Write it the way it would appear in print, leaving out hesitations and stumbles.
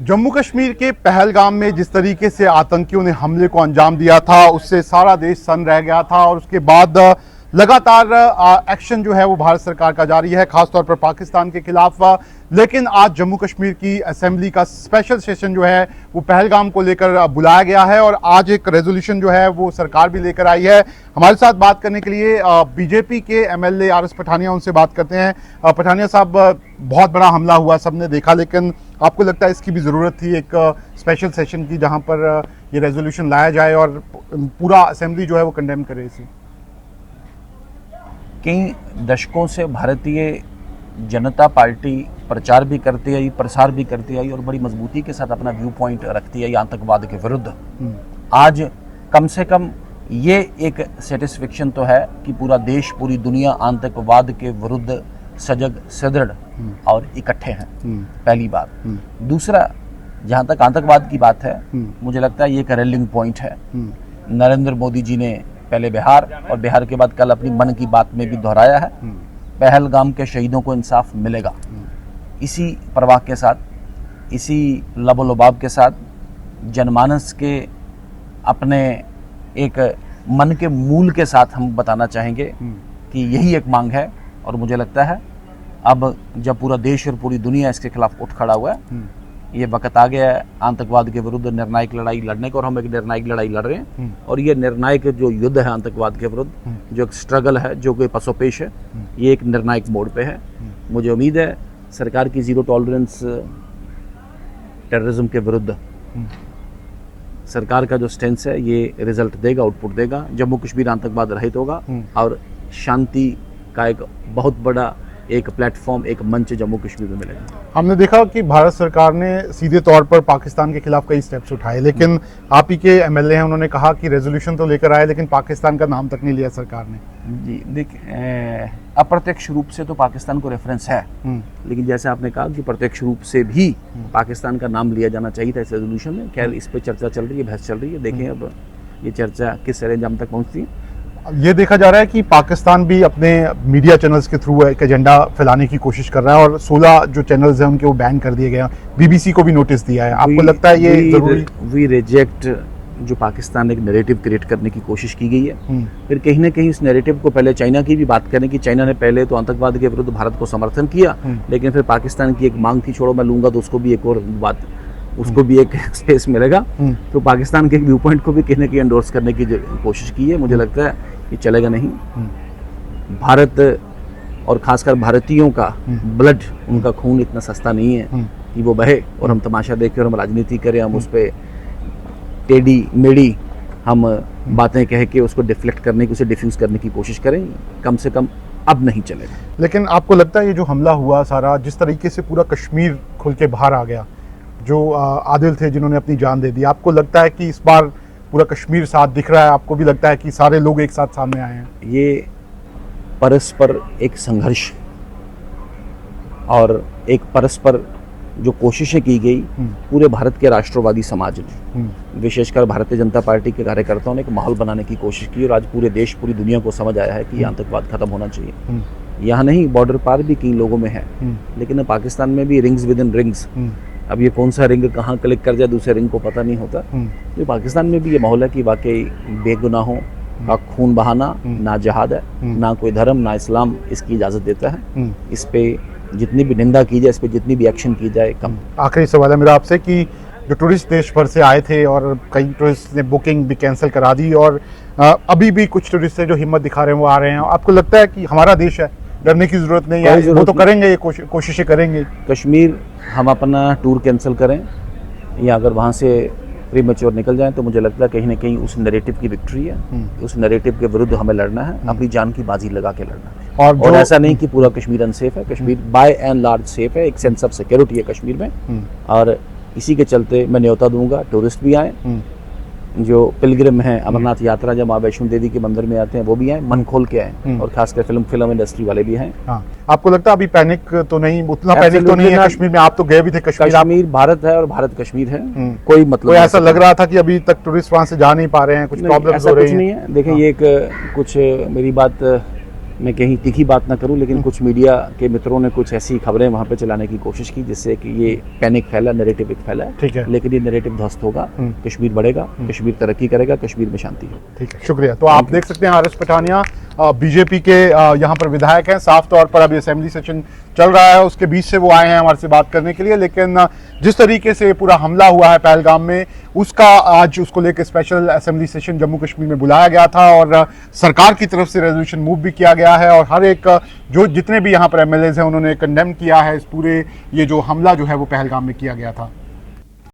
जम्मू कश्मीर के पहलगाम में जिस तरीके से आतंकियों ने हमले को अंजाम दिया था, उससे सारा देश सन्न रह गया था और उसके बाद लगातार एक्शन जो है वो भारत सरकार का जारी है, खासतौर पर पाकिस्तान के खिलाफ। लेकिन आज जम्मू कश्मीर की असेंबली का स्पेशल सेशन जो है वो पहलगाम को लेकर बुलाया गया है और आज एक रेजोल्यूशन जो है वो सरकार भी लेकर आई है। हमारे साथ बात करने के लिए बीजेपी के एमएलए आरएस पठानिया, उनसे बात करते हैं। पठानिया साहब, बहुत बड़ा हमला हुआ, सबने देखा, लेकिन आपको लगता है इसकी भी ज़रूरत थी एक स्पेशल सेशन की, जहां पर ये रेजोल्यूशन लाया जाए और पूरा असेंबली जो है वो कंडेम करे इसे? कई दशकों से भारतीय जनता पार्टी प्रचार भी करती आई, प्रसार भी करती आई और बड़ी मजबूती के साथ अपना व्यू पॉइंट रखती आई आतंकवाद के विरुद्ध। आज कम से कम ये एक सेटिस्फेक्शन तो है कि पूरा देश, पूरी दुनिया आतंकवाद के विरुद्ध सजग, सुदृढ़ और इकट्ठे हैं, पहली बात। दूसरा, जहाँ तक आतंकवाद की बात है, मुझे लगता है ये एक रेलिंग पॉइंट है। नरेंद्र मोदी जी ने पहले बिहार और बिहार के बाद कल अपनी मन की बात में भी दोहराया है, पहलगाम के शहीदों को इंसाफ मिलेगा। इसी परवाह के साथ, इसी लबो-लुबाब के साथ, जनमानस के अपने एक मन के मूल के साथ हम बताना चाहेंगे कि यही एक मांग है। और मुझे लगता है अब जब पूरा देश और पूरी दुनिया इसके खिलाफ उठ खड़ा हुआ है, ये वक्त आ गया है आतंकवाद के विरुद्ध निर्णायक लड़ाई लड़ने का, और हम एक निर्णायक लड़ाई लड़ रहे हैं। और ये निर्णायक जो युद्ध है आतंकवाद के विरुद्ध, जो एक स्ट्रगल है, जो कोई पसोपेश है, ये एक निर्णायक मोड पे है। मुझे उम्मीद है सरकार की जीरो टॉलरेंस टेररिज्म के विरुद्ध सरकार का जो स्टेंस है, ये रिजल्ट देगा, आउटपुट देगा। जम्मू कश्मीर आतंकवाद रहित होगा और शांति का एक बहुत बड़ा एक प्लेटफॉर्म, एक मंच जम्मू कश्मीर में मिलेगा। हमने देखा कि भारत सरकार ने सीधे तौर पर पाकिस्तान के खिलाफ कई स्टेप्स उठाए, लेकिन आप ही के एमएलए हैं, उन्होंने कहा कि रेजोल्यूशन तो लेकर आए लेकिन पाकिस्तान का नाम तक नहीं लिया सरकार ने। जी देखिए, अप्रत्यक्ष रूप से तो पाकिस्तान को रेफरेंस है, लेकिन जैसे आपने कहा कि प्रत्यक्ष रूप से भी पाकिस्तान का नाम लिया जाना चाहिए था इस रेजोल्यूशन में। खैर, इस पर चर्चा चल रही है, बहस चल रही है। देखें अब ये चर्चा किस सरंजाम तक पहुँचती है। ये देखा जा रहा है कि पाकिस्तान भी अपने मीडिया चैनल्स के थ्रू एक एजेंडा फैलाने की कोशिश कर रहा है और 16 जो चैनल्स हैं उनके वो बैन कर दिए गए हैं। बीबीसी को भी नोटिस दिया है। आपको लगता है ये जरूरी? वी रिजेक्ट जो पाकिस्तान ने एक नैरेटिव क्रिएट करने की कोशिश की गई है। फिर कहीं ना कहीं इस नैरेटिव को, पहले चाइना की भी बात करें कि चाइना ने पहले तो आतंकवाद के विरुद्ध भारत को समर्थन किया, लेकिन फिर पाकिस्तान की एक मांग थी, छोड़ो मैं लूंगा, तो उसको भी एक और बात, उसको भी एक स्पेस मिलेगा। तो पाकिस्तान के एक व्यू पॉइंट को भी कहीं ना कहीं एंडोर्स करने की कोशिश की है। मुझे लगता है ये चलेगा नहीं। भारत और खासकर भारतीयों का ब्लड, उनका खून इतना सस्ता नहीं है कि वो बहे और हम तमाशा देखें और हम राजनीति करें, हम उस पर टेढ़ी मेढ़ी हम बातें कह के उसको डिफ्लेक्ट करने की, उसे डिफ्यूज करने की कोशिश करें। कम से कम अब नहीं चलेगा। लेकिन आपको लगता है ये जो हमला हुआ सारा, जिस तरीके से पूरा कश्मीर खुल के बाहर आ गया, जो आदिल थे जिन्होंने अपनी जान दे दी, आपको लगता है कि इस बार पूरा कश्मीर साथ दिख रहा है? आपको भी लगता है कि सारे लोग एक साथ सामने आए हैं? ये परस्पर एक संघर्ष और एक परस्पर जो कोशिशें की गई पूरे भारत के राष्ट्रवादी समाज ने, विशेषकर भारतीय जनता पार्टी के कार्यकर्ताओं ने एक माहौल बनाने की कोशिश की और आज पूरे देश, पूरी दुनिया को समझ आया है कि आतंकवाद खत्म होना चाहिए। यहाँ नहीं, बॉर्डर पार भी कई लोगों में है, लेकिन पाकिस्तान में भी रिंग्स विद इन रिंग्स। अब ये कौन सा रिंग कहाँ क्लिक कर जाए दूसरे रिंग को पता नहीं होता। तो पाकिस्तान में भी ये माहौल है कि वाकई बेगुनाहों का खून बहाना ना जहाद है, ना कोई धर्म, ना इस्लाम इसकी इजाज़त देता है। इस पे जितनी भी निंदा की जाए, इस पे जितनी भी एक्शन की जाए कम। आखिरी सवाल है मेरा आपसे कि जो टूरिस्ट देश भर से आए थे और कई टूरिस्ट ने बुकिंग भी कैंसिल करा दी और अभी भी कुछ टूरिस्ट जो हिम्मत दिखा रहे हैं वो आ रहे हैं, आपको लगता है कि हमारा देश है, डरने की जरूरत नहीं है, वो तो करेंगे, ये कोशिशें करेंगे? कश्मीर हम अपना टूर कैंसिल करें या अगर वहाँ से प्रीमेच्योर निकल जाएं, तो मुझे लगता है कहीं ना कहीं उस नैरेटिव की विक्ट्री है। उस नैरेटिव के विरुद्ध हमें लड़ना है, अपनी जान की बाजी लगा के लड़ना है। और ऐसा नहीं कि पूरा कश्मीर अनसेफ है। Kashmir by and large safe है, एक सेंस ऑफ सिक्योरिटी है कश्मीर में। और इसी के चलते मैं न्योता दूंगा, टूरिस्ट भी आए, जो पिलग्रिम हैं, अमरनाथ यात्रा जब माँ वैष्णो देवी के मंदिर में आते हैं वो भी आए, मन खोल के आए, और खासकर फिल्म इंडस्ट्री वाले भी हैं। हाँ। आपको लगता है अभी पैनिक तो नहीं, उतना पैनिक तो नहीं है कश्मीर में? आप तो गए भी थे कश्मीर भारत है और भारत कश्मीर है, कोई मतलब ऐसा लग रहा था कि अभी तक टूरिस्ट वहाँ से जा नहीं पा रहे हैं, कुछ प्रॉब्लम्स हो रही हैं? नहीं है। देखिए, ये एक कुछ मेरी बात मैं कहीं तीखी बात ना करूं, लेकिन कुछ मीडिया के मित्रों ने कुछ ऐसी खबरें वहां पे चलाने की कोशिश की जिससे कि ये पैनिक फैला, नैरेटिव एक फैला है। ठीक है। लेकिन ये नैरेटिव ध्वस्त होगा, कश्मीर बढ़ेगा, कश्मीर तरक्की करेगा, कश्मीर में शांति है। ठीक है, शुक्रिया। तो आप देख सकते हैं आरएस पठानिया बीजेपी के यहाँ पर विधायक हैं। साफ तौर पर अभी असेंबली सेशन चल रहा है, उसके बीच से वो आए हैं हमारे से बात करने के लिए। लेकिन जिस तरीके से पूरा हमला हुआ है पहलगाम में, उसका आज उसको लेकर special assembly session Jammu Kashmir में बुलाया गया था और सरकार की तरफ से रेजोल्यूशन मूव भी किया गया है। और हर एक जो जितने भी यहाँ पर एमएलएज हैं उन्होंने कंडेम किया है इस पूरे ये जो हमला जो है वो पहलगाम में किया गया था।